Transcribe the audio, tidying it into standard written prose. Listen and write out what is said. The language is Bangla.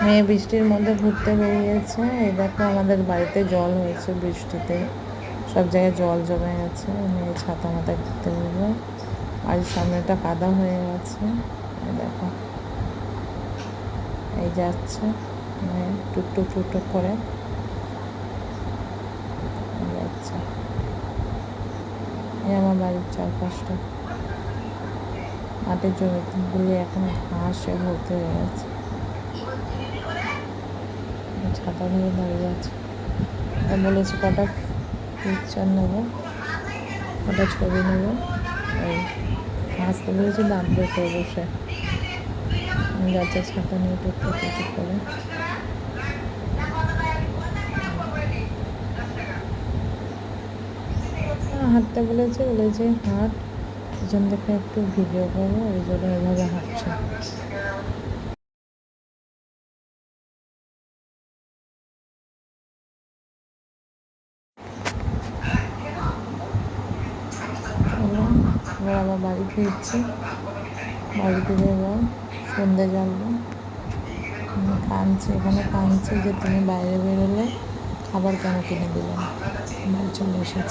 মেয়ে বৃষ্টির মধ্যে ঘুরতে বেরিয়েছে। এই দেখো আমাদের বাড়িতে জল হয়েছে বৃষ্টিতে, সব জায়গায় জল জমে গেছে। মেয়ে ছাতা মাথায় ঘুরতে বেরোবে, বাড়ির সামনেটা কাদা হয়ে গেছে। এই দেখো এই যাচ্ছে মেয়ে টুকটুক টুকটুক করে যাচ্ছে। এই আমার বাড়ির চারপাশটা মাটির জমিগুলি এখন ঘাসে ভর্তি হয়ে গেছে। ছাতা ধরে দাঁড়িয়ে আছে, বলেছে কটা পিকচার নেবো, কটা ছবি নেবো। এই হাসতে বলেছে দাঁত বের করে বসে যাচ্ছে ছাতা নিয়ে টুকটুক টুকটুক করে। হাঁটতে বলেছে হাঁট, পিছন থেকে একটু ভিডিও করবো, ওই জন্য এভাবে হাঁটছে। এবার আবার বাড়ি ফিরছি, বাড়ি ফিরে এবার সন্ধে জ্বালবো। কাঁদছে, এখানে কাঁদছে যে তুমি বাইরে বেরোলে খাবার কেন কিনে দিলে না, বাড়ি চলে এসেছে।